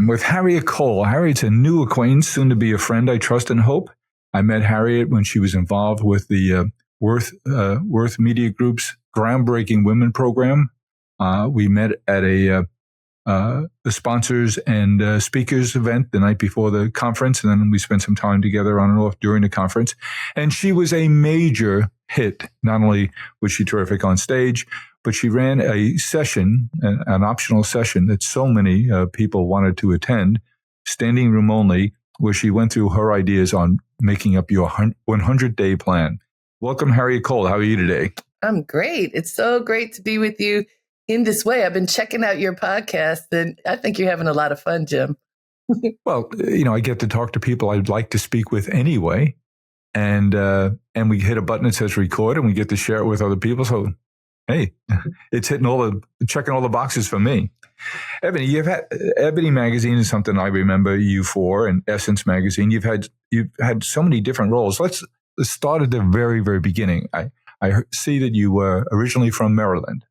with Harriette Cole. Harriette's a new acquaintance, soon to be a friend I trust and hope. I met Harriette when she was involved with the Worth Media Group's groundbreaking women program. We met at a sponsors and speakers event the night before the conference, and then we spent some time together on and off during the conference. And she was a major hit. Not only was she terrific on stage, but she ran a session, an optional session that so many people wanted to attend, standing room only, where she went through her ideas on making up your 100-day plan. Welcome, Harriette Cole. How are you today? I'm great. It's so great to be with you in this way. I've been checking out your podcast, and I think you're having a lot of fun, Jim. Well, I get to talk to people I'd like to speak with anyway, and we hit a button that says record, and we get to share it with other people. So, hey, it's checking all the boxes for me. Ebony, Ebony magazine is something I remember you for, and Essence magazine. You've had so many different roles. Let's start at the very, very beginning. I see that you were originally from Maryland.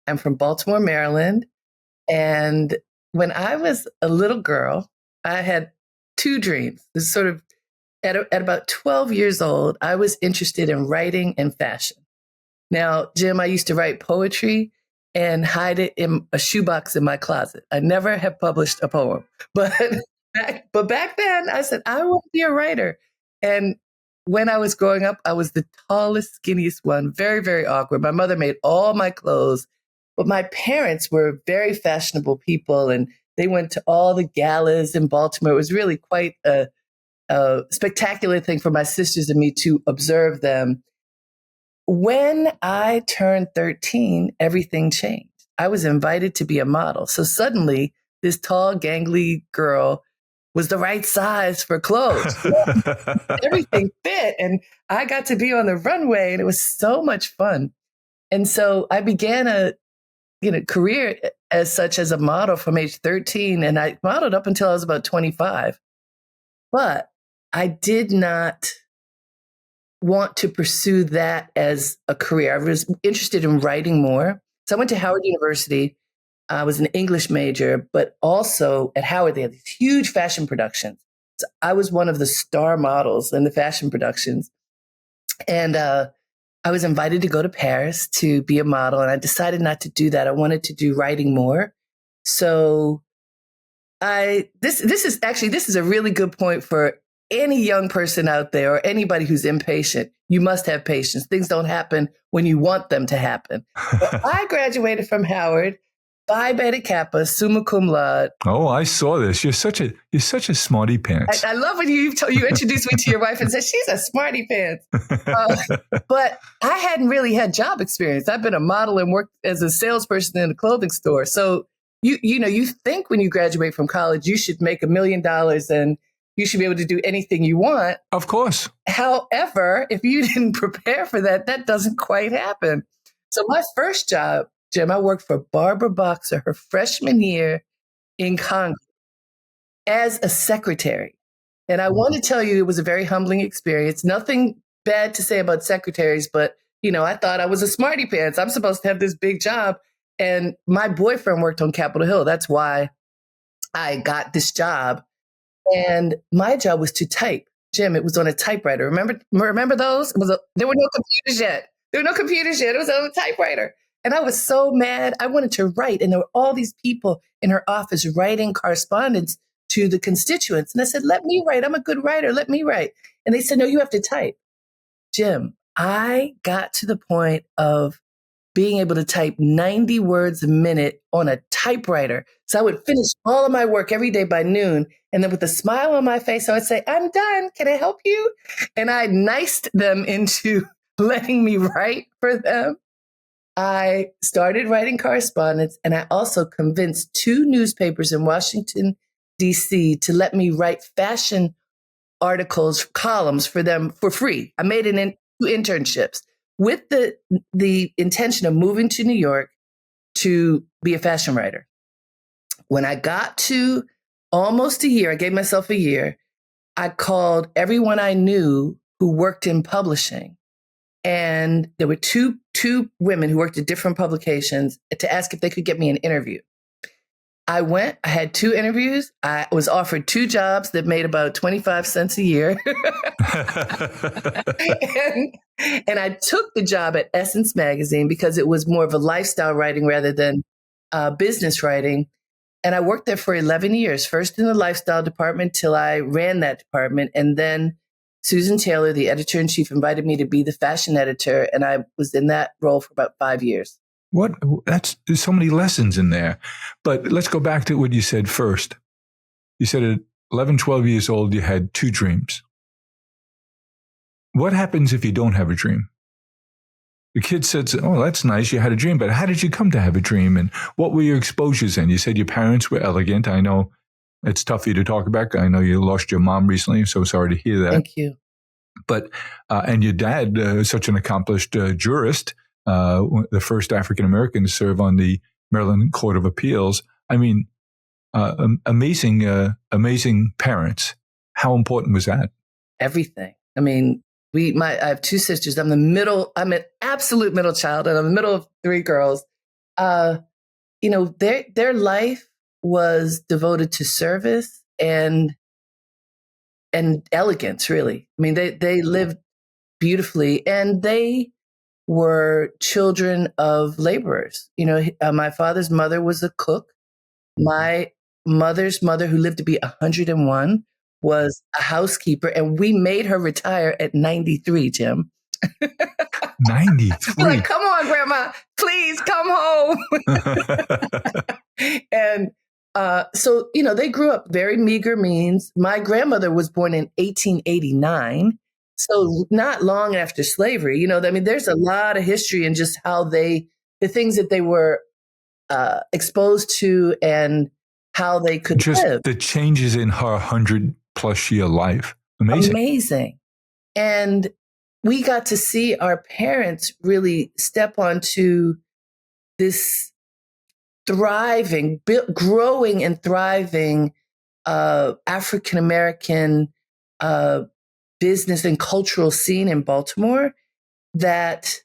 I'm from Baltimore, Maryland. And when I was a little girl, I had two dreams. This sort of at about 12 years old, I was interested in writing and fashion. Now, Jim, I used to write poetry and hide it in a shoebox in my closet. I never have published a poem, but back then I said, I want to be a writer. And when I was growing up, I was the tallest, skinniest one, very, very awkward. My mother made all my clothes, but my parents were very fashionable people, and they went to all the galas in Baltimore. It was really quite a spectacular thing for my sisters and me to observe them. When I turned 13, everything changed. I was invited to be a model. So suddenly, this tall, gangly girl was the right size for clothes. Everything fit, and I got to be on the runway, and it was so much fun. And so I began a career as such as a model from age 13, and I modeled up until I was about 25. But I did not want to pursue that as a career. I was interested in writing more. So I went to Howard University. I was an English major, but also at Howard, they had these huge fashion productions. So I was one of the star models in the fashion productions. And I was invited to go to Paris to be a model, and I decided not to do that. I wanted to do writing more. So this is a really good point for any young person out there or anybody who's impatient. You must have patience. Things don't happen when you want them to happen. But I graduated from Howard, Phi Beta Kappa, summa cum laude. Oh, I saw this. You're such a smarty pants. I love when you introduced me to your wife and said she's a smarty pants. But I hadn't really had job experience. I've been a model and worked as a salesperson in a clothing store. So you think when you graduate from college you should make $1 million and you should be able to do anything you want. Of course. However, if you didn't prepare for that, that doesn't quite happen. So my first job, Jim, I worked for Barbara Boxer her freshman year in Congress as a secretary. And I want to tell you, it was a very humbling experience. Nothing bad to say about secretaries, but, I thought I was a smarty pants. I'm supposed to have this big job. And my boyfriend worked on Capitol Hill. That's why I got this job. And my job was to type. Jim, it was on a typewriter. Remember those? There were no computers yet. It was on a typewriter. And I was so mad. I wanted to write. And there were all these people in her office writing correspondence to the constituents. And I said, let me write. I'm a good writer. Let me write. And they said, no, you have to type. Jim, I got to the point of being able to type 90 words a minute on a typewriter. So I would finish all of my work every day by noon. And then with a smile on my face, I would say, I'm done. Can I help you? And I niced them into letting me write for them. I started writing correspondence, and I also convinced 2 newspapers in Washington, D.C. to let me write fashion articles, columns for them for free. I made 2 internships with the intention of moving to New York to be a fashion writer. When I got to almost a year, I gave myself a year, I called everyone I knew who worked in publishing. And there were two women who worked at different publications to ask if they could get me an interview. I went, I had 2 interviews. I was offered 2 jobs that made about 25 cents a year. and, and I took the job at Essence Magazine because it was more of a lifestyle writing rather than business writing. And I worked there for 11 years, first in the lifestyle department till I ran that department. And then Susan Taylor, the editor-in-chief, invited me to be the fashion editor. And I was in that role for about 5 years. There's so many lessons in there. But let's go back to what you said first. You said at 11, 12 years old, you had 2 dreams. What happens if you don't have a dream? The kid said, oh, that's nice. You had a dream, but how did you come to have a dream? And what were your exposures in? You said your parents were elegant. I know it's tough for you to talk about. I know you lost your mom recently. I'm so sorry to hear that. Thank you. But, and your dad, such an accomplished jurist, the first African-American to serve on the Maryland Court of Appeals. I mean, amazing parents. How important was that? Everything. I mean, I have 2 sisters. I'm an absolute middle child, and I'm the middle of 3 girls. Their life was devoted to service and elegance, really. I mean, they lived beautifully, and they were children of laborers. My father's mother was a cook. My mother's mother, who lived to be 101, was a housekeeper, and we made her retire at 93, Jim. 93? Like, come on, Grandma, please come home. And so, they grew up very meager means. My grandmother was born in 1889. So not long after slavery, there's a lot of history in just how the things that they were exposed to and how they could just live. The changes in her 100+ year life. Amazing. And we got to see our parents really step onto this growing and thriving African-American business and cultural scene in Baltimore, that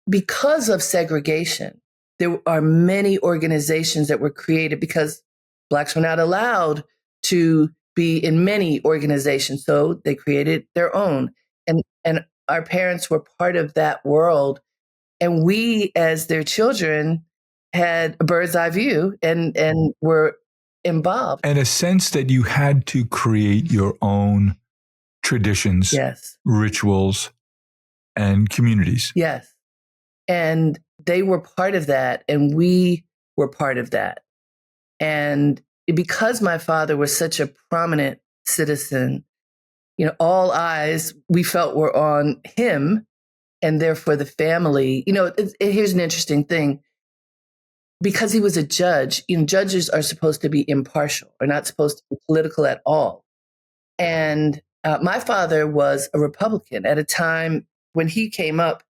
because of segregation, there are many organizations that were created because Blacks were not allowed to be in many organizations. So they created their own. And our parents were part of that world. And we, as their children, had a bird's eye view and were involved. And a sense that you had to create your own traditions, yes, rituals, and communities. Yes. And they were part of that, and we were part of that. And because my father was such a prominent citizen, all eyes we felt were on him, and therefore the family. Here's an interesting thing. Because he was a judge, judges are supposed to be impartial, are not supposed to be political at all. And my father was a Republican at a time when he came up.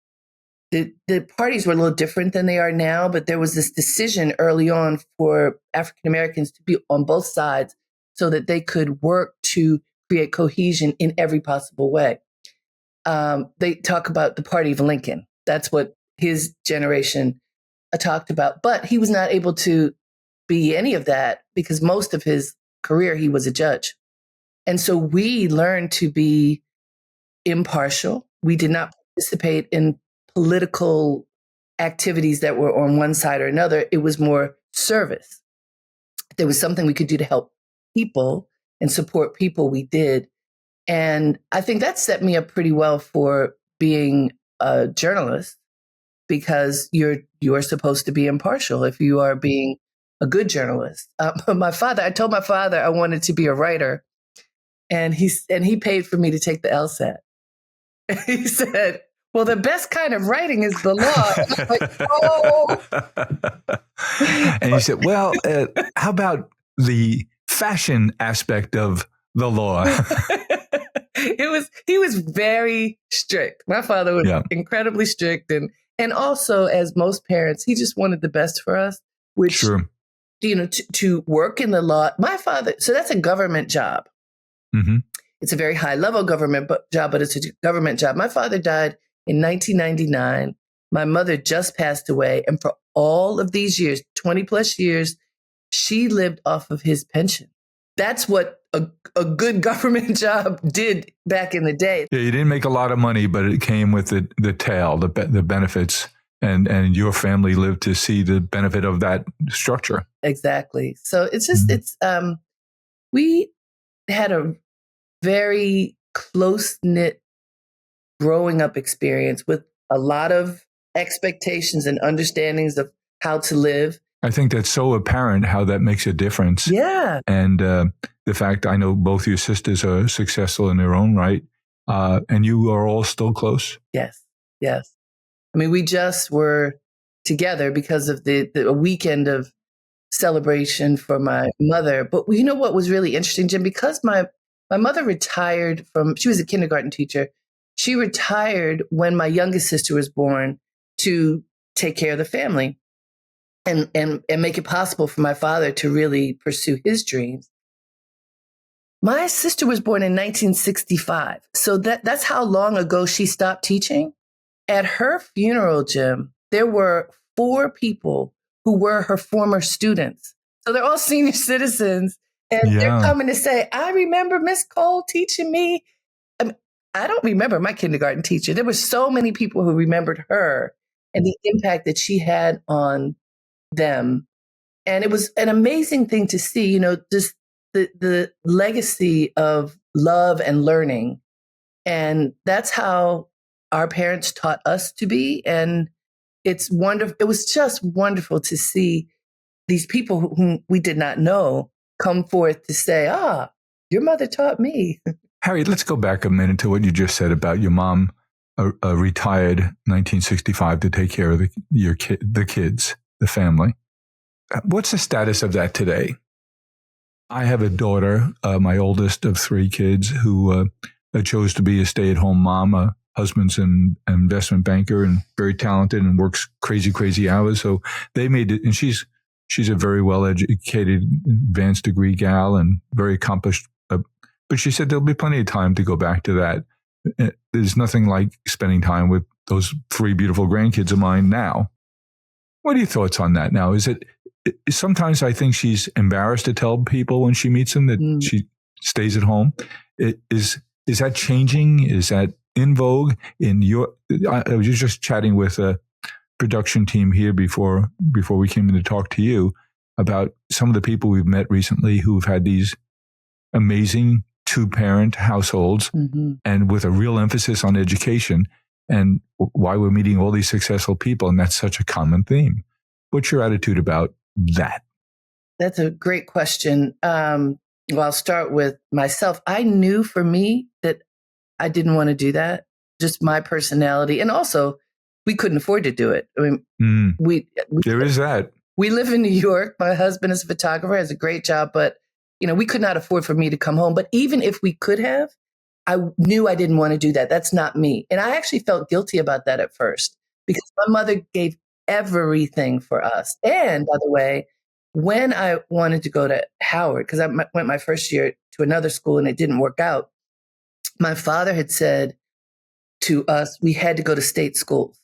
The parties were a little different than they are now, but there was this decision early on for African Americans to be on both sides so that they could work to create cohesion in every possible way. They talk about the party of Lincoln. That's what his generation talked about. But he was not able to be any of that because most of his career, he was a judge. And so we learned to be impartial. We did not participate in political activities that were on one side or another. It was more service. If there was something we could do to help people and support people, we did. And I think that set me up pretty well for being a journalist, because you're supposed to be impartial if you are being a good journalist. I told my father I wanted to be a writer, and he paid for me to take the LSAT. He said, well, the best kind of writing is the law. And I'm like, oh. And he said, well, how about the fashion aspect of the law? He was very strict. My father was incredibly strict, and also, as most parents, he just wanted the best for us, which, sure. To work in the law. My father, so that's a government job. Mm-hmm. It's a very high level government job, but it's a government job. My father died in 1999. My mother just passed away. And for all of these years, 20 plus years, she lived off of his pension. That's what a good government job did back in the day. Yeah, you didn't make a lot of money, but it came with the tail, the benefits, and your family lived to see the benefit of that structure. Exactly. So it's just we had a very close knit growing up experience with a lot of expectations and understandings of how to live. I think that's so apparent how that makes a difference. Yeah. And the fact I know both your sisters are successful in their own right, and you are all still close. Yes. Yes. I mean, we just were together because of the weekend of celebration for my mother. But you know what was really interesting, Jim? Because my mother retired she was a kindergarten teacher. She retired when my youngest sister was born to take care of the family and make it possible for my father to really pursue his dreams. My sister was born in 1965. So that's how long ago she stopped teaching. At her funeral, Jim, there were 4 people who were her former students. So they're all senior citizens. And they're coming to say, I remember Miss Cole teaching me. I don't remember my kindergarten teacher. There were so many people who remembered her and the impact that she had on them. And it was an amazing thing to see, just the legacy of love and learning. And that's how our parents taught us to be. And it's wonderful. It was just wonderful to see these people whom we did not know come forth to say, your mother taught me. Harriette, let's go back a minute to what you just said about your mom retired 1965 to take care of the kids, the family. What's the status of that today? I have a daughter, my oldest of 3 kids, who chose to be a stay-at-home mom. A husband's an investment banker and very talented and works crazy hours. So they made it, and she's a very well-educated, advanced degree gal and very accomplished. But she said there'll be plenty of time to go back to that. There's nothing like spending time with those 3 beautiful grandkids of mine now. What are your thoughts on that now? Sometimes I think she's embarrassed to tell people when she meets them that she stays at home. Is that changing? Is that in vogue? I was just chatting with a production team here before we came in to talk to you about some of the people we've met recently who've had these amazing 2-parent households and with a real emphasis on education, and why we're meeting all these successful people. And that's such a common theme. What's your attitude about that? That's a great question. Well, I'll start with myself. I knew for me that I didn't want to do that, just my personality. And also, we couldn't afford to do it. I mean, there is that. We live in New York. My husband is a photographer, has a great job, but we could not afford for me to come home. But even if we could have, I knew I didn't want to do that. That's not me. And I actually felt guilty about that at first because my mother gave everything for us. And by the way, when I wanted to go to Howard, because I went my first year to another school and it didn't work out, my father had said to us, we had to go to state schools.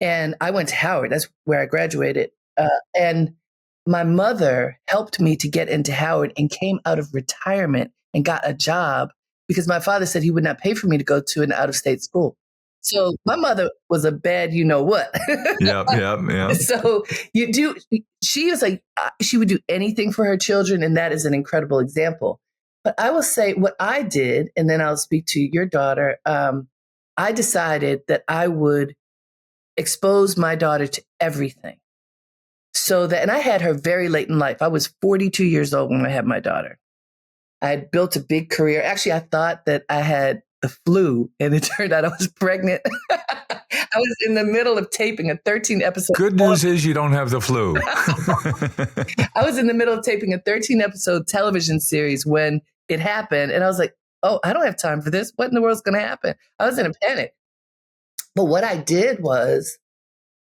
And I went to Howard. That's where I graduated. And my mother helped me to get into Howard and came out of retirement and got a job because my father said he would not pay for me to go to an out-of-state school. So my mother was a bad, what. Yeah. So she was like, she would do anything for her children. And that is an incredible example. But I will say what I did, and then I'll speak to your daughter. I decided that I would expose my daughter to everything. And I had her very late in life. I was 42 years old when I had my daughter. I had built a big career. Actually, I thought that I had the flu, and it turned out I was pregnant. I was in the middle of taping a 13-episode. Good news is you don't have the flu. I was in the middle of taping a 13-episode television series when it happened, and I was like, oh, I don't have time for this. What in the world's going to happen? I was in a panic. But what I did was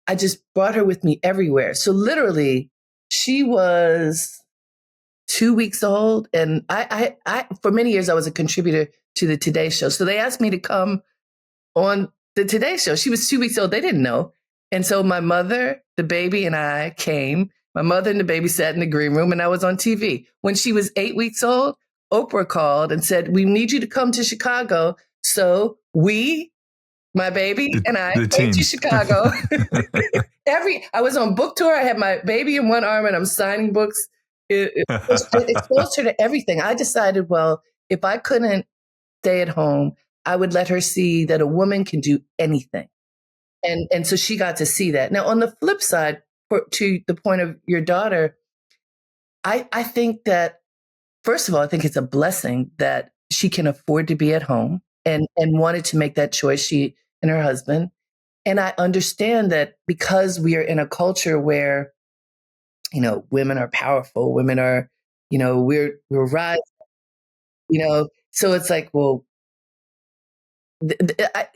I just brought her with me everywhere. So literally, she was 2 weeks old. And I for many years, I was a contributor to the Today Show. So they asked me to come on the Today Show. She was 2 weeks old. They didn't know. And so my mother, the baby, and I came. My mother and the baby sat in the green room and I was on TV. When she was 8 weeks old, Oprah called and said, we need you to come to Chicago. So my baby and I the came to team. Chicago. I was on book tour. I had my baby in one arm and I'm signing books. It exposed her to everything. I decided, well, if I couldn't stay at home, I would let her see that a woman can do anything. And so she got to see that. Now, on the flip side, to the point of your daughter, I think that, first of all, I think it's a blessing that she can afford to be at home and wanted to make that choice, she and her husband. And I understand that because we are in a culture where, women are powerful, women are, we're rising, so it's like, well,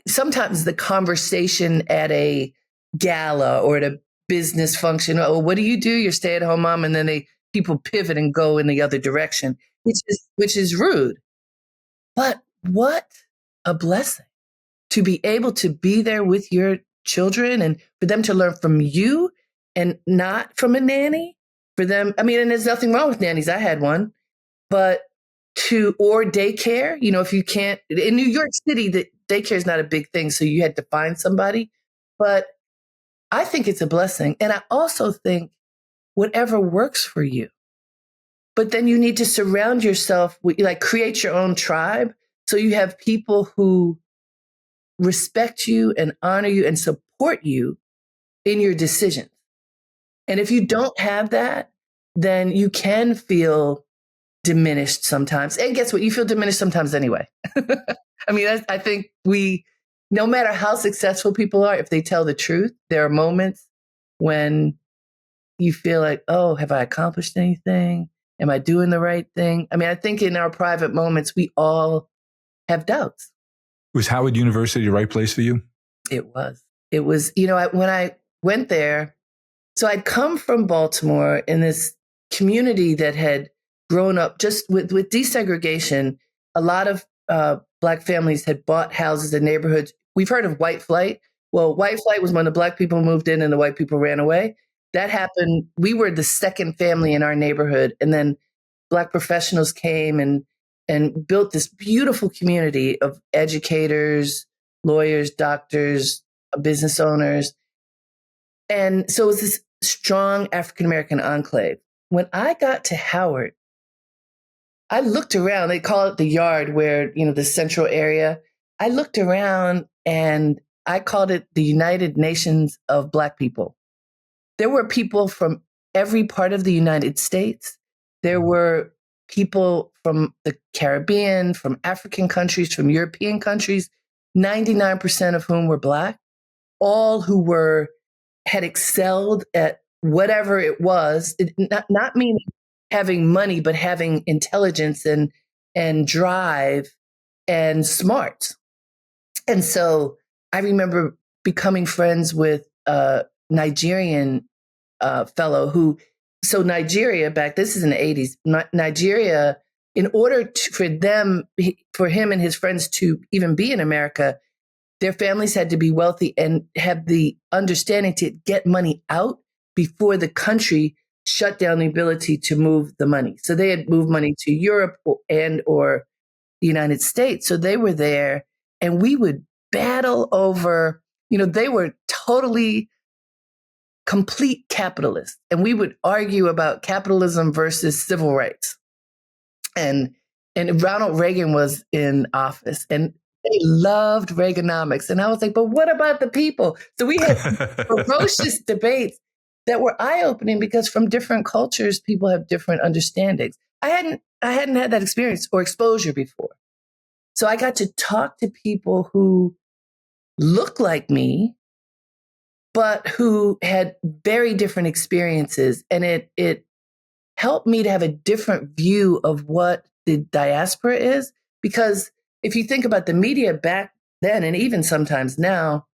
sometimes the conversation at a gala or at a business function, oh, what do? You're stay at home mom. And then people pivot and go in the other direction, which is rude. But what a blessing to be able to be there with your children and for them to learn from you and not from a nanny for them. I mean, and there's nothing wrong with nannies. I had one, but or daycare, if you can't, in New York City, the daycare is not a big thing. So you had to find somebody, but I think it's a blessing. And I also think whatever works for you, but then you need to surround yourself with, create your own tribe. So you have people who respect you and honor you and support you in your decisions. And if you don't have that, then you can feel diminished sometimes. And guess what? You feel diminished sometimes anyway. I mean, I think no matter how successful people are, if they tell the truth, there are moments when you feel like, oh, have I accomplished anything? Am I doing the right thing? I mean, I think in our private moments, we all have doubts. Was Howard University the right place for you? It was. It was, when I went there, so I'd come from Baltimore in this community that had grown up just with desegregation. A lot of Black families had bought houses in neighborhoods. We've heard of white flight. Well, white flight was when the Black people moved in and the white people ran away. That happened. We were the second family in our neighborhood. And then Black professionals came and built this beautiful community of educators, lawyers, doctors, business owners. And so it was this strong African-American enclave. When I got to Howard, I looked around. They call it the yard where, the central area. I looked around and I called it the United Nations of Black people. There were people from every part of the United States. There were people from the Caribbean, from African countries, from European countries, 99% of whom were Black, all who had excelled at whatever it was, not meaning having money, but having intelligence and drive and smarts. And so I remember becoming friends with a Nigerian fellow so Nigeria this is in the 80s, Nigeria, in order for him and his friends to even be in America, their families had to be wealthy and have the understanding to get money out before the country shut down the ability to move the money. So they had moved money to Europe or the United States. So they were there and we would battle over, they were totally complete capitalists. And we would argue about capitalism versus civil rights. And Ronald Reagan was in office and they loved Reaganomics. And I was like, but what about the people? So we had ferocious debates that were eye-opening because from different cultures, people have different understandings. I hadn't had that experience or exposure before. So I got to talk to people who look like me, but who had very different experiences. And it helped me to have a different view of what the diaspora is. Because if you think about the media back then, and even sometimes now,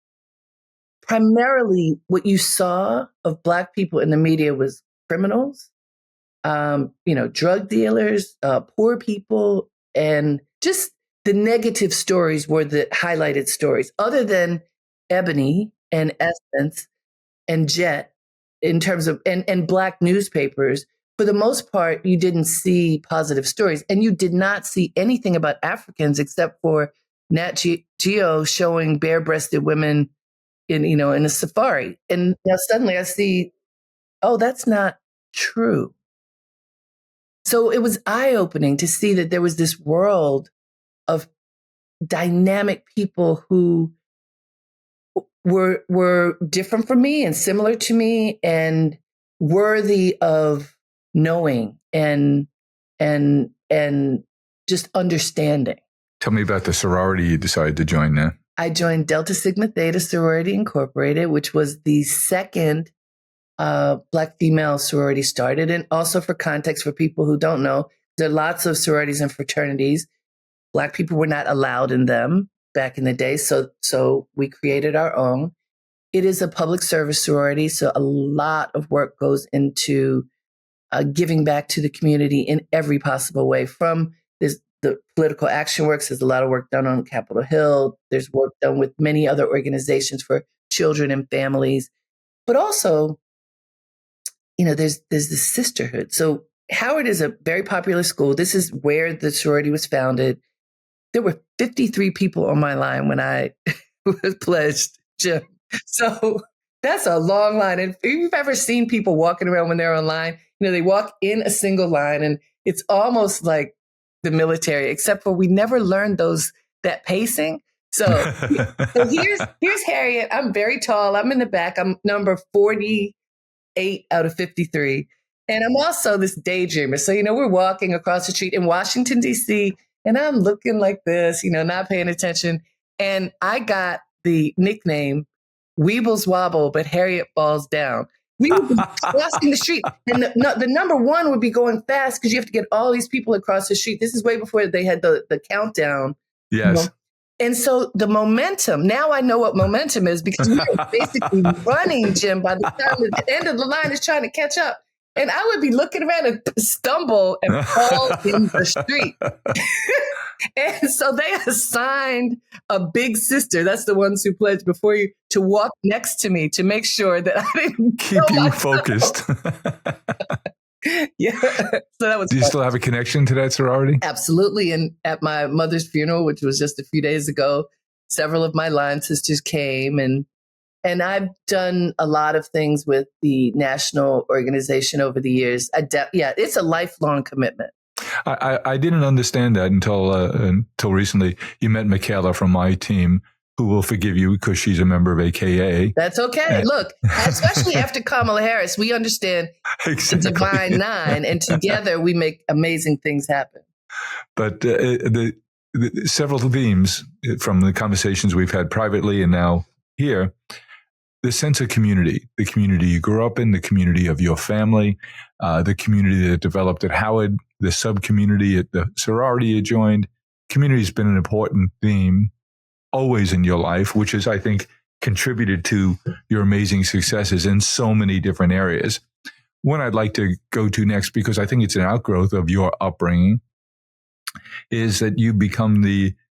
primarily what you saw of Black people in the media was criminals, drug dealers, poor people, and just the negative stories were the highlighted stories. Other than Ebony and Essence and Jet, in terms of, and Black newspapers, for the most part, you didn't see positive stories, and you did not see anything about Africans except for Nat Geo showing bare-breasted women in a safari. And now suddenly I see, oh, that's not true. So it was eye-opening to see that there was this world of dynamic people who were different from me and similar to me and worthy of knowing and just understanding. Tell me about the sorority you decided to join now. I joined Delta Sigma Theta Sorority Incorporated, which was the second Black female sorority started. And also, for context, for people who don't know, there are lots of sororities and fraternities. Black people were not allowed in them back in the day. So we created our own. It is a public service sorority. So a lot of work goes into giving back to the community in every possible way. From the political action works, there's a lot of work done on Capitol Hill. There's work done with many other organizations for children and families. But also, there's this sisterhood. So Howard is a very popular school. This is where the sorority was founded. There were 53 people on my line when I was pledged, Jim. So that's a long line. And if you've ever seen people walking around when they're online, they walk in a single line, and it's almost like the military, except for we never learned that pacing. So here's Harriette. I'm very tall. I'm in the back. I'm number 48 out of 53. And I'm also this daydreamer. So, we're walking across the street in Washington, D.C., and I'm looking like this, not paying attention. And I got the nickname Weebles Wobble, but Harriette Falls Down. We would be crossing the street, and the number one would be going fast because you have to get all these people across the street. This is way before they had the countdown. Yes. And so the momentum, now I know what momentum is because we were basically running, Jim, by the time the end of the line is trying to catch up. And I would be looking around and stumble and fall in the street. And so they assigned a big sister, that's the ones who pledged before you, to walk next to me to make sure that I didn't keep you focused. Yeah. So that was Do you fun. still have a connection to that sorority? Absolutely. And at my mother's funeral, which was just a few days ago, several of my line sisters came, and I've done a lot of things with the national organization over the years. It's a lifelong commitment. I didn't understand that until recently. You met Michaela from my team, who will forgive you because she's a member of AKA. That's okay. Look, especially after Kamala Harris, we understand exactly. The Divine Nine, and together we make amazing things happen. But the several themes from the conversations we've had privately and now here, the sense of community, the community you grew up in, the community of your family, the community that developed at Howard, the sub-community at the sorority you joined. Community has been an important theme always in your life, which is, I think, contributed to your amazing successes in so many different areas. One I'd like to go to next, because I think it's an outgrowth of your upbringing, is that you become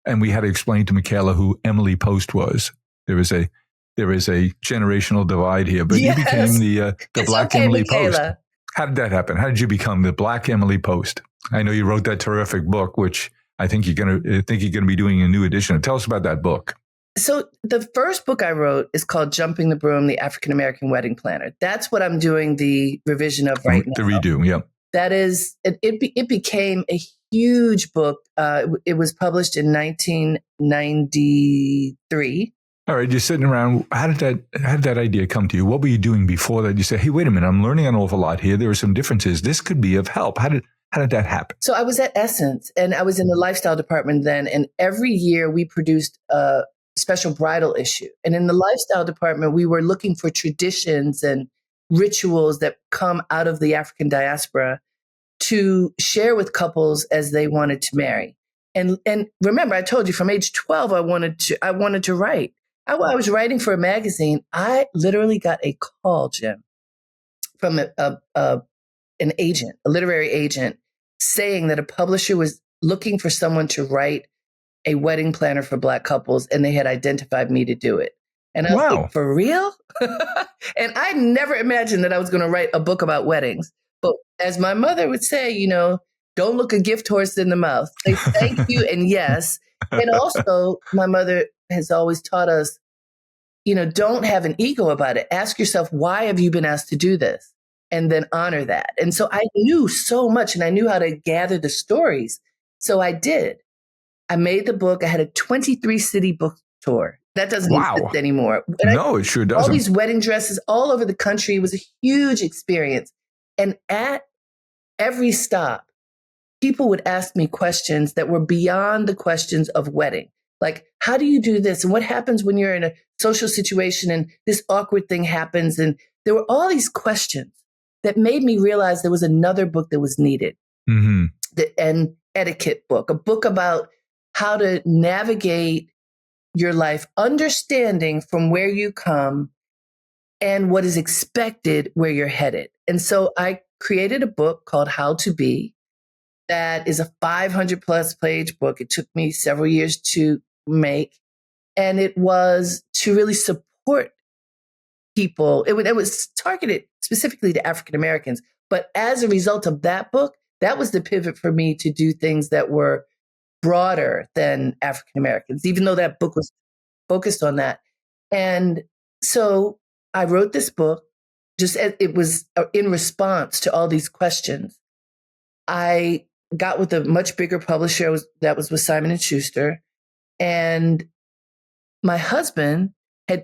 and we had to explain to Michaela who Emily Post was. There is a generational divide here, but yes. You became the Black Emily Michaela. Post. How did that happen? How did you become the Black Emily Post? I know you wrote that terrific book, which I think you're going to be doing a new edition. Tell us about that book. So the first book I wrote is called Jumping the Broom, the African American Wedding Planner. That's what I'm doing the revision of right now. The redo, yeah. That is, it became a huge book. It was published in 1993. All right, you're sitting around. How did that idea come to you? What were you doing before that? You say, hey, wait a minute, I'm learning an awful lot here. There are some differences. This could be of help. How did that happen? So I was at Essence, and I was in the lifestyle department then. And every year we produced a special bridal issue. And in the lifestyle department, we were looking for traditions and rituals that come out of the African diaspora to share with couples as they wanted to marry. And remember, I told you from age 12, I wanted to write. I was writing for a magazine. I literally got a call, Jim, from an agent, a literary agent, saying that a publisher was looking for someone to write a wedding planner for Black couples, and they had identified me to do it. And I was like, Wow. for real? And I never imagined that I was going to write a book about weddings. But as my mother would say, don't look a gift horse in the mouth. Say thank you and yes. And also, my mother has always taught us, don't have an ego about it. Ask yourself, why have you been asked to do this? And then honor that. And so I knew so much and I knew how to gather the stories. So I did. I made the book. I had a 23 city book tour. That doesn't Wow. exist anymore. And No, it sure all doesn't. these wedding dresses all over the country. It was a huge experience. And at every stop, people would ask me questions that were beyond the questions of wedding. Like, how do you do this? And what happens when you're in a social situation and this awkward thing happens? And there were all these questions that made me realize there was another book that was needed. Mm-hmm. An etiquette book, a book about how to navigate your life, understanding from where you come and what is expected where you're headed. And so I created a book called How to Be. That is a 500 plus page book. It took me several years to make. And it was to really support people. It was targeted specifically to African Americans. But as a result of that book, that was the pivot for me to do things that were broader than African Americans, even though that book was focused on that. And so I wrote this book just as it was in response to all these questions. I got with a much bigger publisher that was with Simon and Schuster. And my husband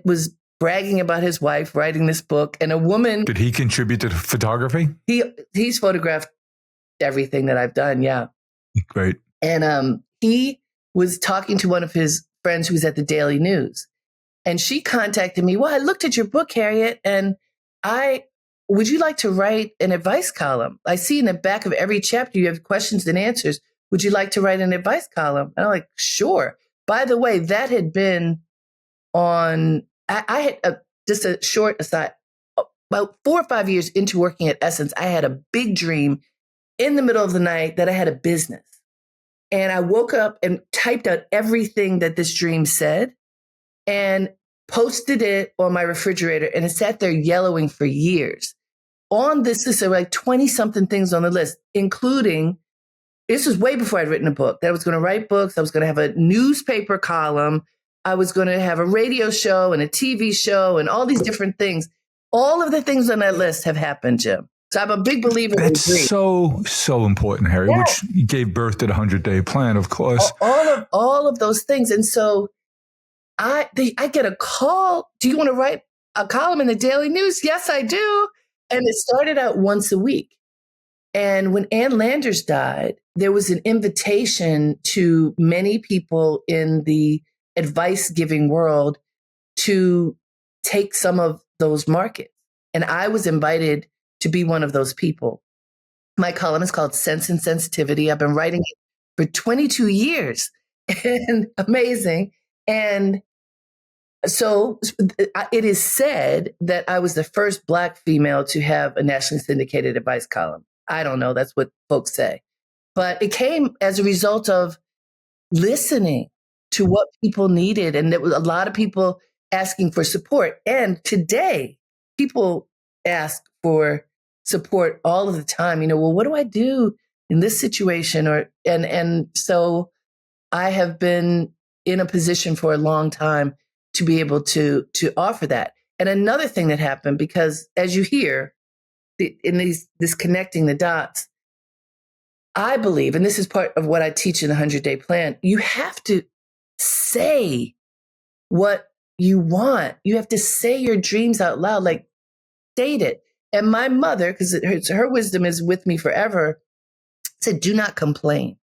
was bragging about his wife writing this book, and a woman. Did he contribute to the photography? He's photographed everything that I've done. Yeah. Great. And he was talking to one of his friends who was at the Daily News. And she contacted me. Well, I looked at your book, Harriette, and would you like to write an advice column? I see in the back of every chapter you have questions and answers. Would you like to write an advice column? And I'm like, sure. By the way, that had been on, I had just a short aside, about 4 or 5 years into working at Essence, I had a big dream in the middle of the night that I had a business. And I woke up and typed out everything that this dream said and posted it on my refrigerator, and it sat there yellowing for years. On this list, there were like 20 something things on the list, including, this was way before I'd written a book, that I was going to write books. I was going to have a newspaper column. I was going to have a radio show and a TV show and all these different things. All of the things on that list have happened, Jim. So I'm a big believer in That's so important, Harry, which gave birth to the 100-day plan, of course. All of those things. And so I get a call. Do you want to write a column in the Daily News? Yes, I do. And it started out once a week. And when Ann Landers died, there was an invitation to many people in the advice giving world to take some of those markets. And I was invited to be one of those people. My column is called Sense and Sensitivity. I've been writing it for 22 years and amazing. And so it is said that I was the first Black female to have a nationally syndicated advice column. I don't know. That's what folks say. But it came as a result of listening to what people needed. And there was a lot of people asking for support. And today, people ask for support all of the time. Well, what do I do in this situation? And so I have been in a position for a long time to be able to offer that. And another thing that happened, because as you hear in this connecting the dots, I believe, and this is part of what I teach in the 100-day plan, you have to say what you want. You have to say your dreams out loud, like state it. And my mother, because her wisdom is with me forever, said, do not complain.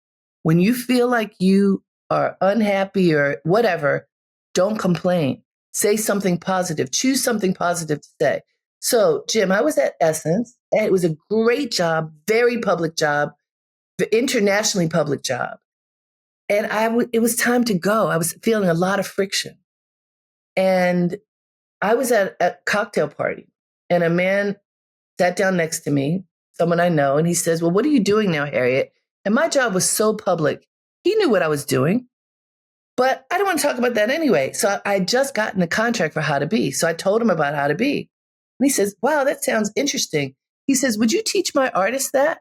When you feel like you are unhappy or whatever, don't complain. Say something positive. Choose something positive to say. So, Jim, I was at Essence, and it was a great job, very public job, internationally public job. And it was time to go. I was feeling a lot of friction. And I was at a cocktail party, and a man sat down next to me, someone I know, and he says, well, what are you doing now, Harriette? And my job was so public. He knew what I was doing. But I don't want to talk about that anyway. So I just gotten the contract for How to Be. So I told him about How to Be. And he says, wow, that sounds interesting. He says, would you teach my artists that?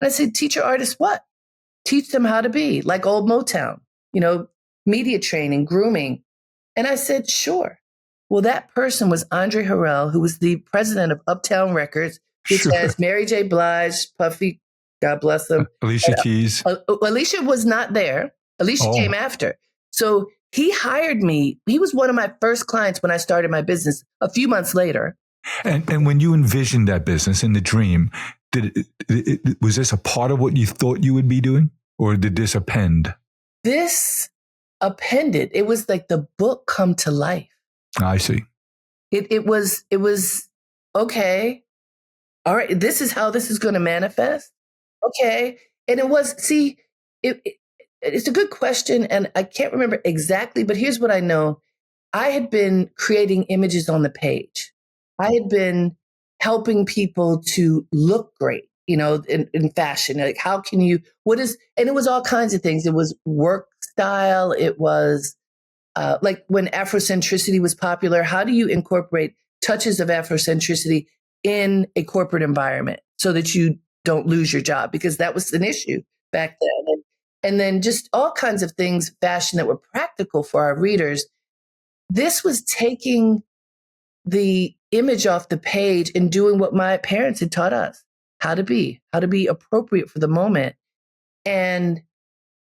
And I said, teach your artists what? Teach them how to be like old Motown, media training, grooming. And I said, sure. Well, that person was Andre Harrell, who was the president of Uptown Records, which Sure. has Mary J. Blige, Puffy, God bless them. Alicia Keys. Alicia was not there. Alicia came after. So he hired me. He was one of my first clients when I started my business a few months later. And when you envisioned that business in the dream, was this a part of what you thought you would be doing, or did this append? This appended. It was like the book come to life. I see. It was okay. All right, this is how this is going to manifest. Okay, and it was. See, it's a good question, and I can't remember exactly, but here's what I know: I had been creating images on the page. I had been helping people to look great, in fashion. Like, how can you? And it was all kinds of things. It was work style. It was like when Afrocentricity was popular. How do you incorporate touches of Afrocentricity in a corporate environment so that you don't lose your job? Because that was an issue back then. And then just all kinds of things, fashion, that were practical for our readers. This was taking the image off the page and doing what my parents had taught us, how to be appropriate for the moment. And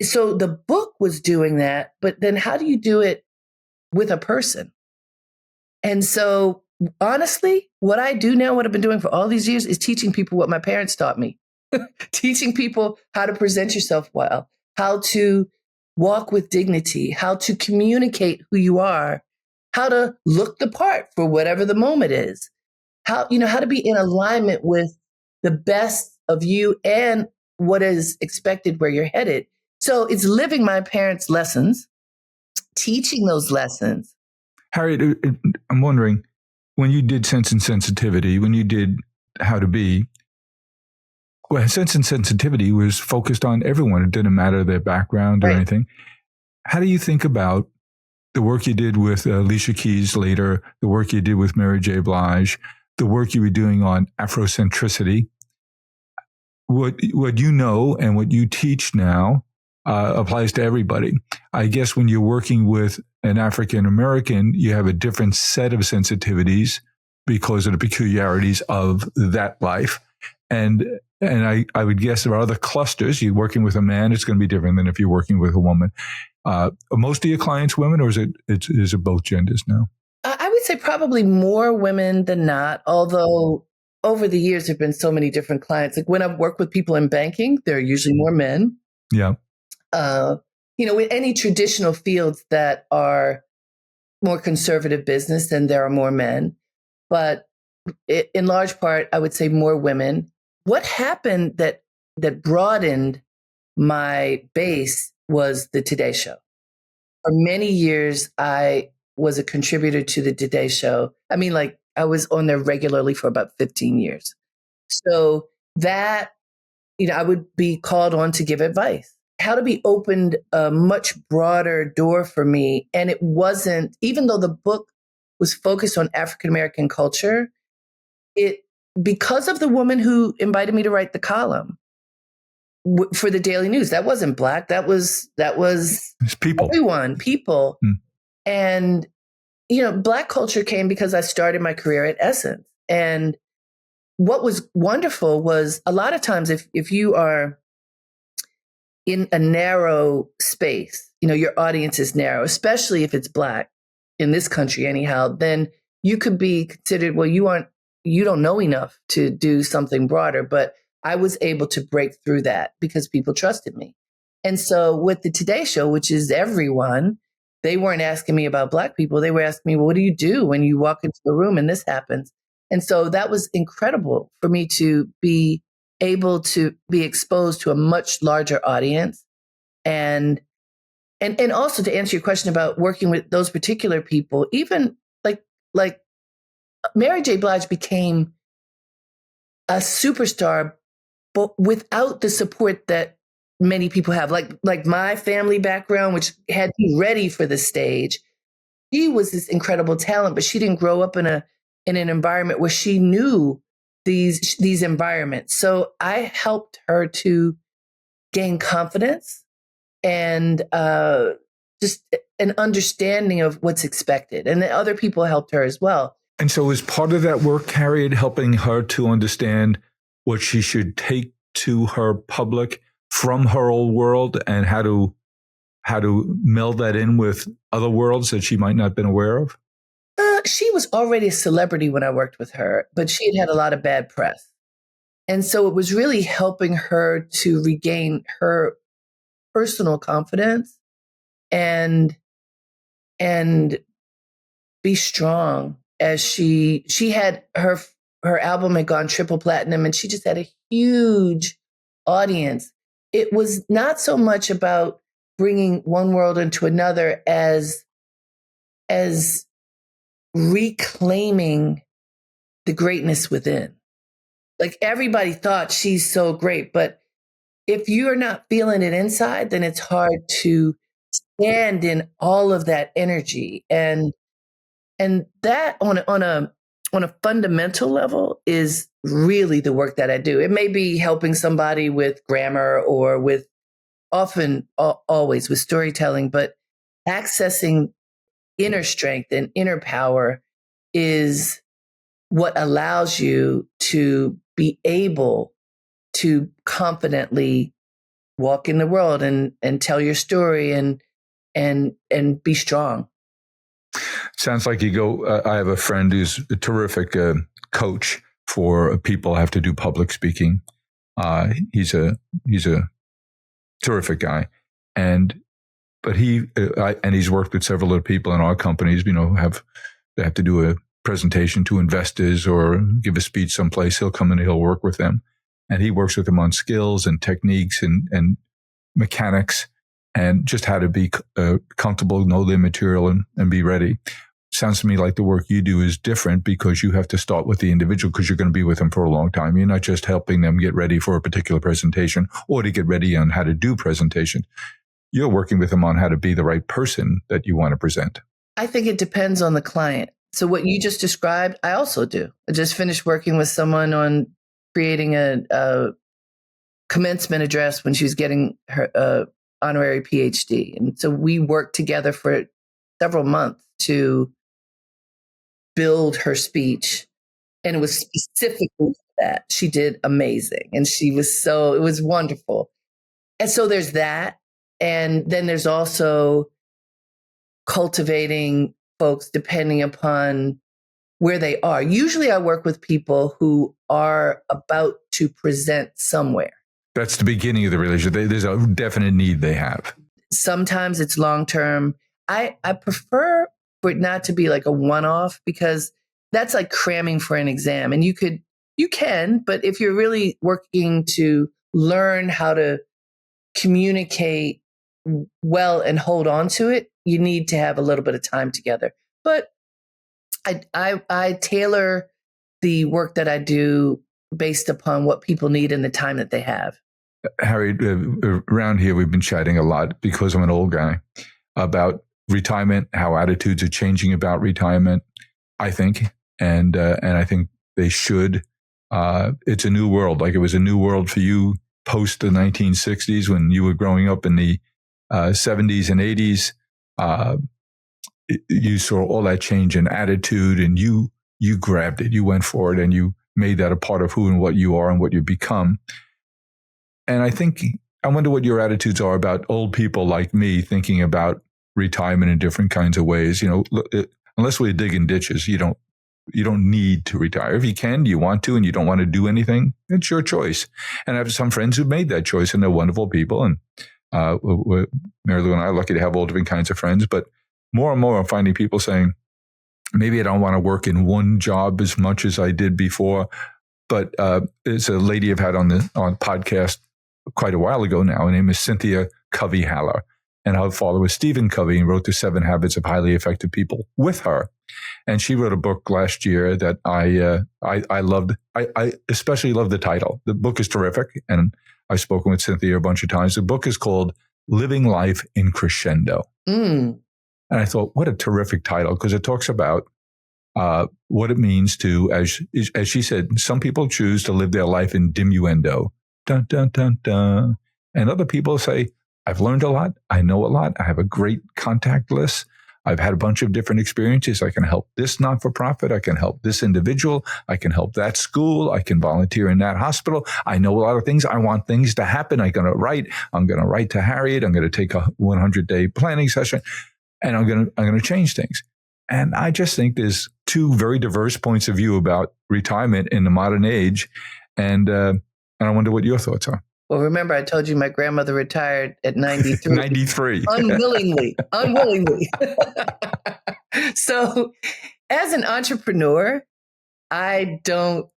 so the book was doing that, but then how do you do it with a person? And so honestly, what I do now, what I've been doing for all these years, is teaching people what my parents taught me. Teaching people how to present yourself well, how to walk with dignity, how to communicate who you are, how to look the part for whatever the moment is, how to be in alignment with the best of you and what is expected where you're headed. So it's living my parents' lessons, teaching those lessons. Harriette, I'm wondering, when you did Sense and Sensitivity, when you did How to Be, well, Sense and Sensitivity was focused on everyone. It didn't matter their background or anything. How do you think about the work you did with Alicia Keys later, the work you did with Mary J. Blige, the work you were doing on Afrocentricity? What you know and what you teach now applies to everybody. I guess when you're working with an African American, you have a different set of sensitivities because of the peculiarities of that life. And I would guess there are other clusters. You're working with a man, it's going to be different than if you're working with a woman. Are most of your clients women, or is it both genders now? I would say probably more women than not, although over the years there have been so many different clients. Like when I've worked with people in banking, there are usually more men. Yeah. With any traditional fields that are more conservative business, then there are more men. But in large part, I would say more women. What happened that broadened my base was the Today Show. For many years, I was a contributor to the Today Show. I mean, like, I was on there regularly for about 15 years. So that, I would be called on to give advice. How to Be opened a much broader door for me. And it wasn't, even though the book was focused on African American culture, because of the woman who invited me to write the column for the Daily News, that wasn't Black. That was it's people. Everyone, people. And, Black culture came because I started my career at Essence. And what was wonderful was a lot of times if you are in a narrow space, your audience is narrow, especially if it's Black in this country anyhow, then you could be considered, well, you don't know enough to do something broader. But I was able to break through that because people trusted me. And so with the Today Show, which is everyone, they weren't asking me about Black people. They were asking me, well, what do you do when you walk into the room and this happens? And so that was incredible for me to be able to be exposed to a much larger audience. And also to answer your question about working with those particular people, even like Mary J. Blige became a superstar, but without the support that many people have. Like my family background, which had me ready for the stage. She was this incredible talent, but she didn't grow up in an environment where she knew these environments. So I helped her to gain confidence and just an understanding of what's expected. And the other people helped her as well. And so is part of that work, Harriette, helping her to understand what she should take to her public from her old world and how to meld that in with other worlds that she might not have been aware of? She was already a celebrity when I worked with her, but she had a lot of bad press. And so it was really helping her to regain her personal confidence and be strong, as she had her album had gone triple platinum, and she just had a huge audience. It was not so much about bringing one world into another as reclaiming the greatness within. Like, everybody thought she's so great, but if you're not feeling it inside, then it's hard to stand in all of that energy. And that on a fundamental level is really the work that I do. It may be helping somebody with grammar or with always with storytelling, but accessing inner strength and inner power is what allows you to be able to confidently walk in the world and tell your story and be strong. Sounds like you go. I have a friend who's a terrific coach for people who have to do public speaking. He's a terrific guy, but he's worked with several other people in our companies. They have to do a presentation to investors or give a speech someplace. He'll come in and he'll work with them, and he works with them on skills and techniques and mechanics and just how to be comfortable, know their material, and be ready. Sounds to me like the work you do is different because you have to start with the individual because you're going to be with them for a long time. You're not just helping them get ready for a particular presentation or to get ready on how to do presentation. You're working with them on how to be the right person that you want to present. I think it depends on the client. So what you just described, I also do. I just finished working with someone on creating a commencement address when she was getting her honorary PhD. And so we worked together for several months to build her speech. And it was specifically for that. She did amazing. And it was wonderful. And so there's that. And then there's also cultivating folks depending upon where they are. Usually I work with people who are about to present somewhere. That's the beginning of the relationship. There's a definite need they have. Sometimes it's long-term. I prefer for it not to be like a one-off because that's like cramming for an exam. And you can, but if you're really working to learn how to communicate well and hold on to it, you need to have a little bit of time together. But I tailor the work that I do based upon what people need and the time that they have. Harry, around here, we've been chatting a lot because I'm an old guy about retirement, how attitudes are changing about retirement, I think. And I think they should. It's a new world. Like it was a new world for you post the 1960s when you were growing up in the 70s and 80s. You saw all that change in attitude and you grabbed it, you went for it, and you made that a part of who and what you are and what you become. And I wonder what your attitudes are about old people like me thinking about retirement in different kinds of ways. Unless we're digging ditches, you don't need to retire. If you can, you want to, and you don't want to do anything, it's your choice. And I have some friends who've made that choice, and they're wonderful people. And Mary Lou and I are lucky to have all different kinds of friends. But more and more, I'm finding people saying, maybe I don't want to work in one job as much as I did before. But it's a lady I've had on podcast quite a while ago now. Her name is Cynthia Covey-Haller. And her father was Stephen Covey and wrote the 7 Habits of Highly Effective People with her. And she wrote a book last year that I loved. I especially love the title. The book is terrific. And I've spoken with Cynthia a bunch of times. The book is called Living Life in Crescendo. And I thought, what a terrific title, because it talks about what it means to, as she said, some people choose to live their life in diminuendo. Dun, dun, dun, dun. And other people say, I've learned a lot. I know a lot. I have a great contact list. I've had a bunch of different experiences. I can help this not-for-profit. I can help this individual. I can help that school. I can volunteer in that hospital. I know a lot of things. I want things to happen. I'm going to write to Harriette. I'm going to take a 100-day planning session, and I'm going to change things. And I just think there's two very diverse points of view about retirement in the modern age. And I wonder what your thoughts are. Well, remember, I told you my grandmother retired at 93. 93. Unwillingly. So as an entrepreneur, I don't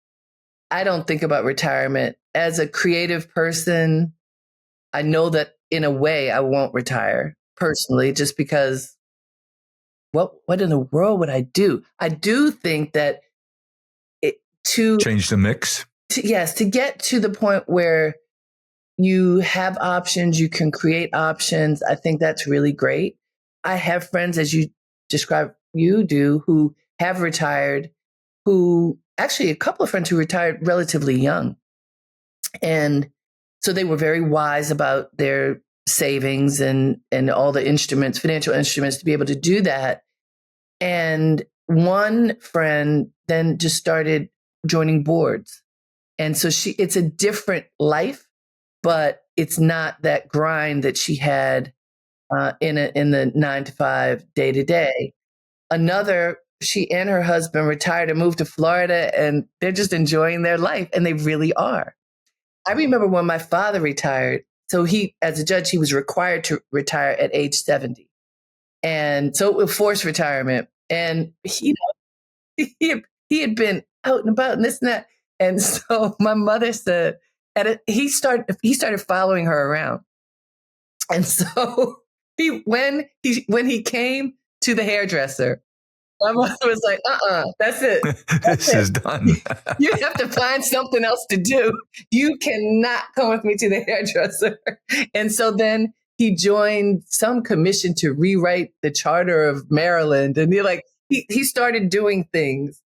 think about retirement. As a creative person, I know that in a way I won't retire personally, just because what in the world would I do? I do think that to change the mix. To get to the point where you have options, you can create options. I think that's really great. I have friends, as you described, you do, who have retired, actually a couple of friends who retired relatively young. And so they were very wise about their savings and all the instruments, financial instruments to be able to do that. And one friend then just started joining boards. And so it's a different life, but it's not that grind that she had in the 9 to 5 day to day. She and her husband retired and moved to Florida, and they're just enjoying their life, and they really are. I remember when my father retired. So as a judge, he was required to retire at age 70. And so it was forced retirement. And he had been out and about and this and that. And so my mother said, he started following her around. And so when he came to the hairdresser, my mother was like, that's it. This is done. You have to find something else to do. You cannot come with me to the hairdresser. And so then he joined some commission to rewrite the charter of Maryland. And he started doing things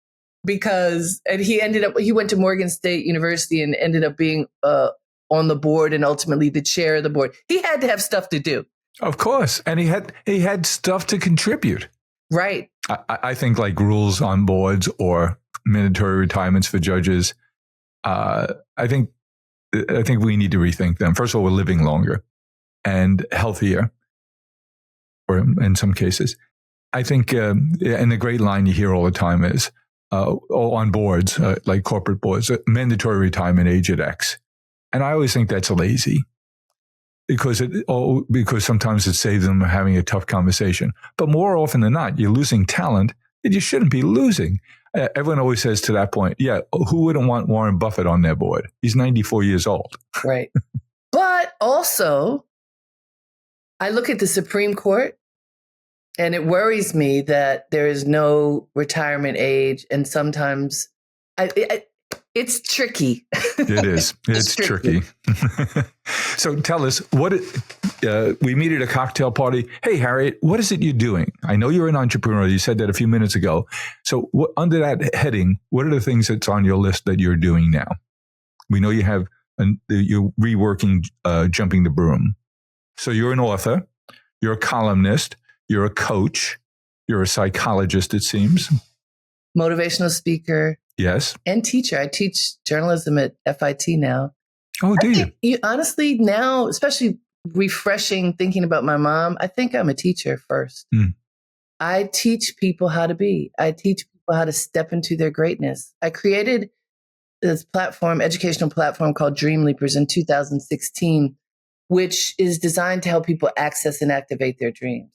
and he went to Morgan State University and ended up being on the board and ultimately the chair of the board. He had to have stuff to do. Of course. And he had stuff to contribute. Right. I think like rules on boards or mandatory retirements for judges, I think we need to rethink them. First of all, we're living longer and healthier, or in some cases. I think, and the great line you hear all the time is, on boards, like corporate boards, mandatory retirement age at X. And I always think that's lazy. Because sometimes it saves them having a tough conversation. But more often than not, you're losing talent that you shouldn't be losing. Everyone always says to that point, yeah, who wouldn't want Warren Buffett on their board? He's 94 years old. Right. But also, I look at the Supreme Court, and it worries me that there is no retirement age. And sometimes it's tricky. It is. It's tricky. So tell us, we meet at a cocktail party. Hey, Harriette, what is it you're doing? I know you're an entrepreneur. You said that a few minutes ago. So under that heading, what are the things that's on your list that you're doing now? We know you're reworking Jumping the Broom. So you're an author. You're a columnist. You're a coach. You're a psychologist, it seems. Motivational speaker. Yes. And teacher. I teach journalism at FIT now. Oh, do you? Honestly, now, especially refreshing, thinking about my mom, I think I'm a teacher first. I teach people how to be. I teach people how to step into their greatness. I created this educational platform called Dream Leapers in 2016, which is designed to help people access and activate their dreams.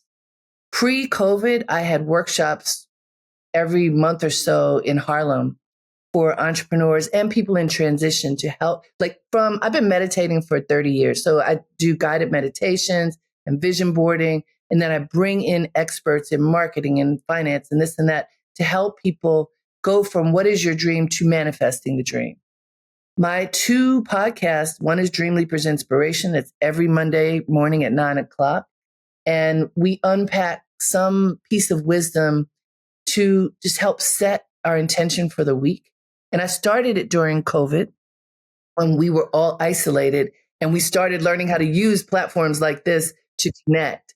Pre-COVID, I had workshops every month or so in Harlem for entrepreneurs and people in transition to help. I've been meditating for 30 years. So I do guided meditations and vision boarding. And then I bring in experts in marketing and finance and this and that to help people go from what is your dream to manifesting the dream. My two podcasts, one is Dream Leapers Inspiration. It's every Monday morning at 9:00. And we unpack some piece of wisdom to just help set our intention for the week. And I started it during COVID when we were all isolated and we started learning how to use platforms like this to connect.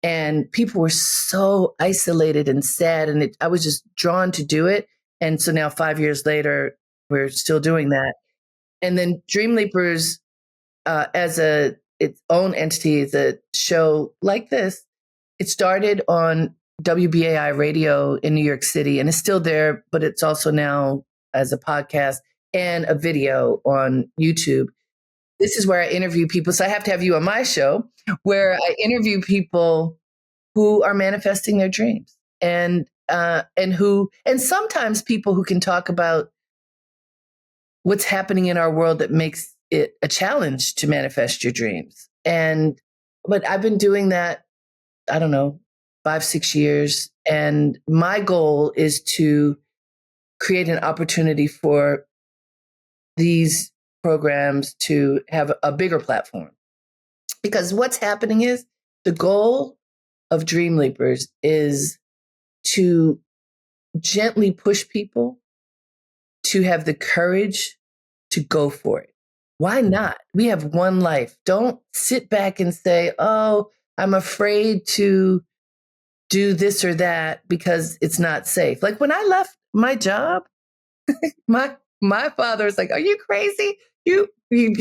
And people were so isolated and sad. And I was just drawn to do it. And so now 5 years later, we're still doing that. And then Dream Leapers, as its own entity, is a show like this. It started on WBAI radio in New York City and it's still there, but it's also now as a podcast and a video on YouTube. This is where I interview people. So I have to have you on my show where I interview people who are manifesting their dreams and sometimes people who can talk about what's happening in our world that makes it a challenge to manifest your dreams. But I've been doing that, I don't know, 5-6 years. And my goal is to create an opportunity for these programs to have a bigger platform. Because what's happening is the goal of Dream Leapers is to gently push people to have the courage to go for it. Why not? We have one life. Don't sit back and say, oh, I'm afraid to do this or that because it's not safe. Like when I left my job, my father was like, are you crazy? You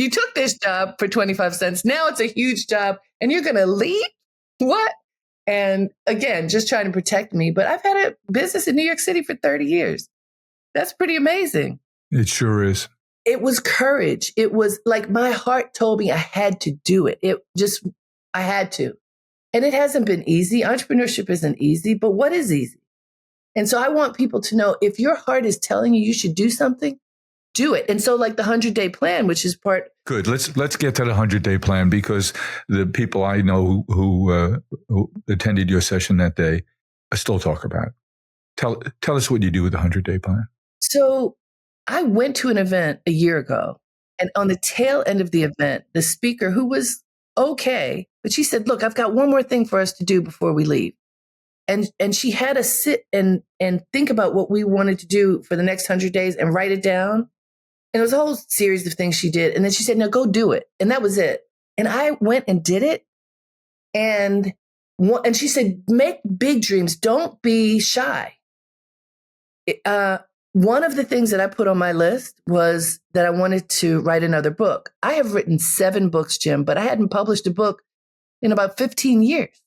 took this job for 25 cents. Now it's a huge job and you're going to leave? What? And again, just trying to protect me. But I've had a business in New York City for 30 years. That's pretty amazing. It sure is. It was courage. It was like my heart told me I had to do it. I had to. And it hasn't been easy. Entrepreneurship isn't easy, but what is easy? And so I want people to know if your heart is telling you should do something, do it. And so like the 100-day plan, which is part. Good. Let's get to the 100-day plan because the people I know who attended your session that day still talk about it. Tell us what you do with the 100-day plan. So I went to an event a year ago, and on the tail end of the event, the speaker, who was okay, but she said, look, I've got one more thing for us to do before we leave. And she had us sit and think about what we wanted to do for the next 100 days and write it down. And it was a whole series of things she did. And then she said, no, go do it. And that was it. And I went and did it. And she said, make big dreams. Don't be shy. One of the things that I put on my list was that I wanted to write another book. I have written 7 books, Jim, but I hadn't published a book in about 15 years.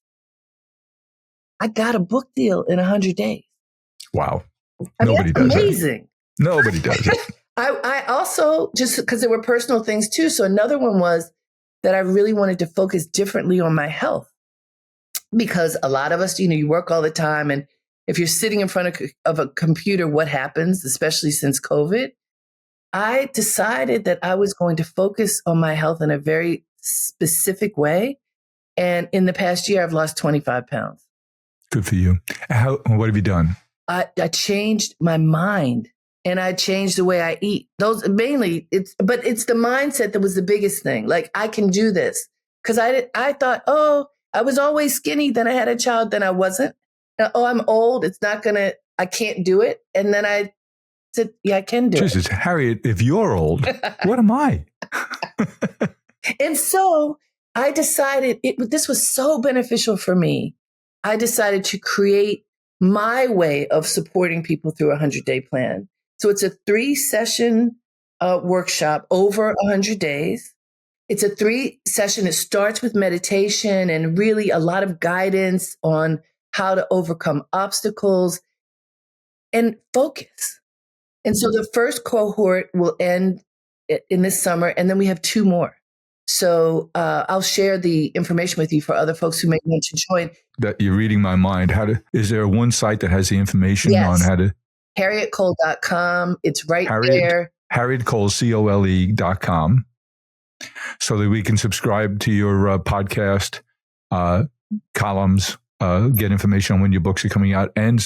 I got a book deal in 100 days. Wow. Nobody does amazing. It. Nobody does it. I also, just because there were personal things too. So another one was that I really wanted to focus differently on my health because a lot of us, you work all the time. And if you're sitting in front of a computer, what happens, especially since COVID? I decided that I was going to focus on my health in a very specific way. And in the past year, I've lost 25 pounds. Good for you. What have you done? I changed my mind and I changed the way I eat. Those mainly, it's the mindset that was the biggest thing. Like I can do this because I thought, oh, I was always skinny. Then I had a child. Then I wasn't. Oh, I'm old. I can't do it. And then I said, yeah, I can do Jesus, it. Harriette, if you're old, what am I? And so I decided this was so beneficial for me. I decided to create my way of supporting people through a 100-day plan. So it's a 3-session workshop over 100 days. It's a 3-session. It starts with meditation and really a lot of guidance on how to overcome obstacles and focus. And so the first cohort will end in this summer, and then we have 2 more. So I'll share the information with you for other folks who may want to join. That you're reading my mind. Is there one site that has the information on how to? HarrietteCole.com. It's right there. Harriette Cole, COLE.com. So that we can subscribe to your podcast, columns, get information on when your books are coming out, and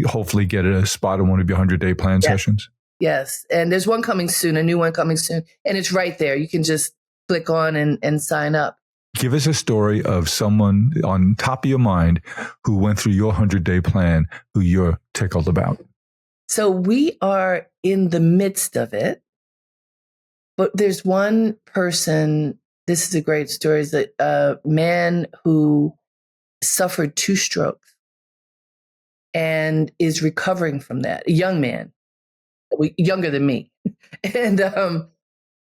hopefully get a spot on one of your 100-day plan sessions. Yes. And there's one coming soon, a new one coming soon. And it's right there. You can just click on and sign up. Give us a story of someone on top of your mind who went through your 100-day plan, who you're tickled about. So we are in the midst of it, but there's one person, this is a great story, is a man who suffered 2 strokes and is recovering from that, a young man, younger than me.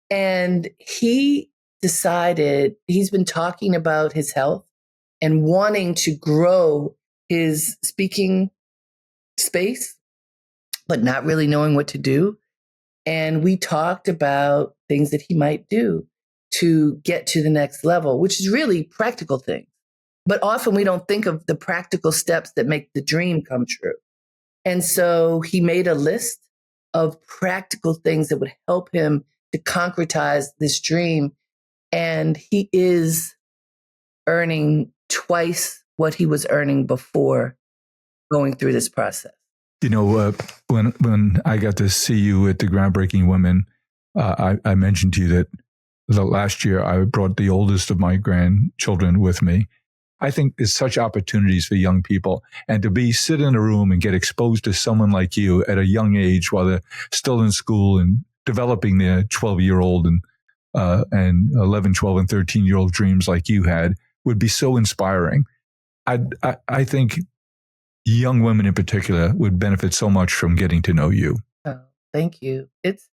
And he decided, he's been talking about his health and wanting to grow his speaking space, but not really knowing what to do. And we talked about things that he might do to get to the next level, which is really practical things. But often we don't think of the practical steps that make the dream come true. And so he made a list of practical things that would help him to concretize this dream. And he is earning twice what he was earning before going through this process. You know, when I got to see you at the Groundbreaking Women, I mentioned to you that the last year I brought the oldest of my grandchildren with me. I think there's such opportunities for young people, and to sit in a room and get exposed to someone like you at a young age while they're still in school and developing their 12-year-old and 11, 12, and 13-year-old dreams like you had would be so inspiring. I think young women in particular would benefit so much from getting to know you. Oh, thank you. It's,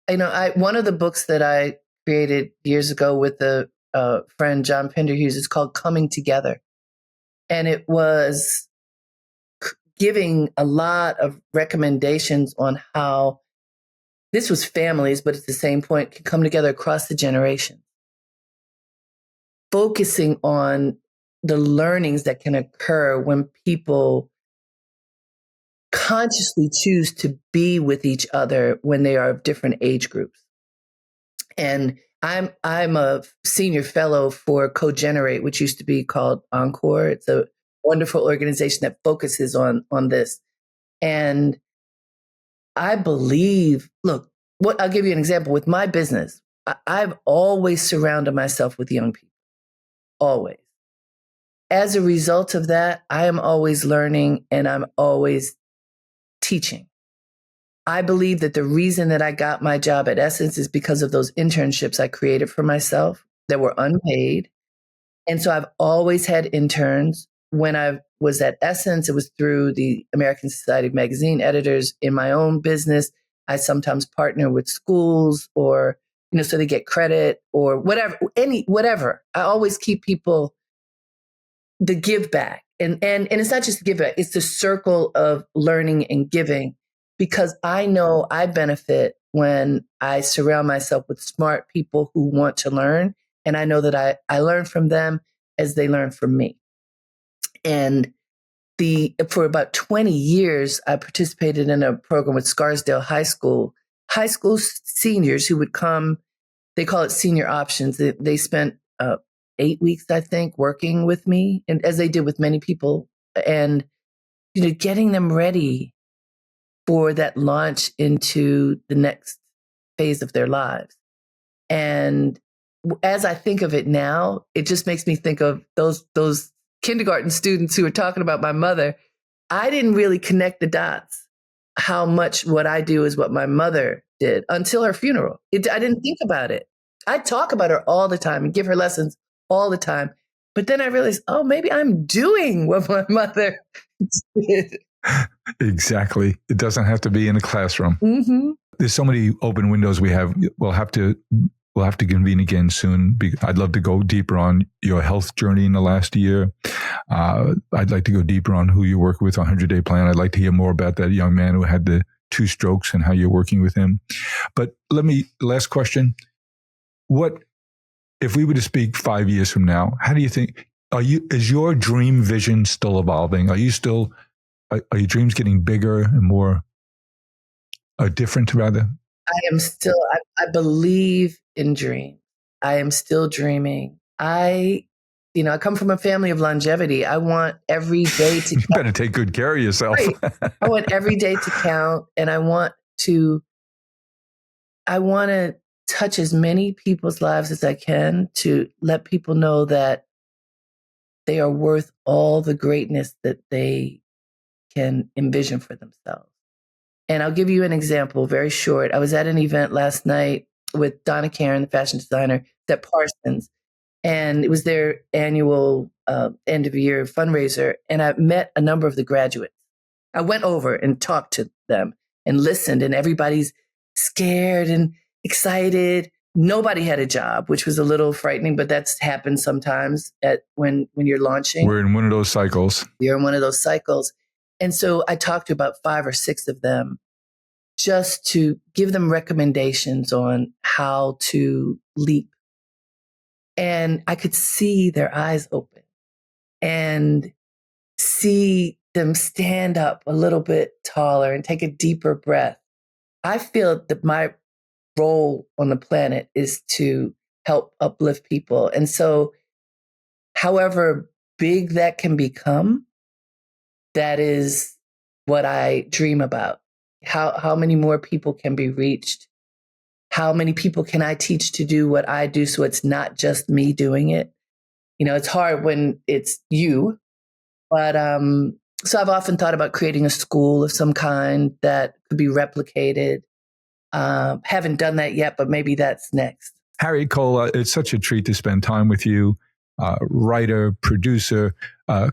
one of the books that I created years ago with a friend, John Penderhughes, is called Coming Together. And it was giving a lot of recommendations on how this was families, but at the same point can come together across the generation, focusing on the learnings that can occur when people consciously choose to be with each other when they are of different age groups. And I'm a senior fellow for Co-Generate, which used to be called Encore. It's a wonderful organization that focuses on this. And I believe, look, I'll give you an example with my business. I've always surrounded myself with young people, always. As a result of that, I am always learning and I'm always teaching. I believe that the reason that I got my job at Essence is because of those internships I created for myself that were unpaid. And so I've always had interns. When I was at Essence, it was through the American Society of Magazine Editors. In my own business, I sometimes partner with schools or, so they get credit or whatever. I always keep people the give back. And it's not just give back, it's the circle of learning and giving, because I know I benefit when I surround myself with smart people who want to learn. And I know that I learn from them as they learn from me. And for about 20 years, I participated in a program with Scarsdale High School seniors who would come. They call it senior options. They spent 8 weeks, I think, working with me, and as they did with many people, and getting them ready for that launch into the next phase of their lives. And as I think of it now, it just makes me think of those kindergarten students who were talking about my mother. I didn't really connect the dots, how much what I do is what my mother did until her funeral. I didn't think about it. I talk about her all the time and give her lessons all the time. But then I realized, maybe I'm doing what my mother did. Exactly. It doesn't have to be in a classroom. Mm-hmm. There's so many open windows we have. We'll have to convene again soon. I'd love to go deeper on your health journey in the last year. I'd like to go deeper on who you work with on 100-day plan. I'd like to hear more about that young man who had the 2 strokes and how you're working with him. But last question. If we were to speak 5 years from now, how do you think, is your dream vision still evolving? Are your dreams getting bigger and more, different rather? I am still, I believe in dreams. I am still dreaming. I come from a family of longevity. I want every day to count. You better take good care of yourself. Right. I want every day to count, and I want to I want to touch as many people's lives as I can to let people know that they are worth all the greatness that they can envision for themselves. And I'll give you an example, very short. I was at an event last night with Donna Karan, the fashion designer, at Parsons, and it was their annual end of year fundraiser. And I met a number of the graduates. I went over and talked to them and listened, and everybody's scared and excited. Nobody had a job, which was a little frightening, but that's happened sometimes when you're launching. We're in one of those cycles. You're in one of those cycles. And so I talked to about 5 or 6 of them just to give them recommendations on how to leap. And I could see their eyes open and see them stand up a little bit taller and take a deeper breath. I feel that my role on the planet is to help uplift people. And so however big that can become, that is what I dream about. How many more people can be reached? How many people can I teach to do what I do so it's not just me doing it? You know, it's hard when it's you, but so I've often thought about creating a school of some kind that could be replicated. Haven't done that yet, but maybe that's next. Harriette Cole, it's such a treat to spend time with you. Writer, producer,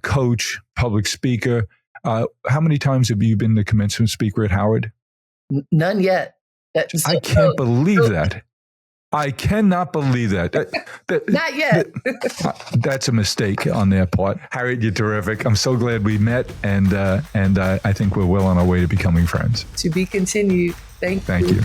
coach, public speaker. How many times have you been the commencement speaker at Howard? None yet. I can't believe that. I cannot believe that. Not yet. That's a mistake on their part. Harriette, you're terrific. I'm so glad we met, and I think we're well on our way to becoming friends. To be continued. Thank you. Thank you.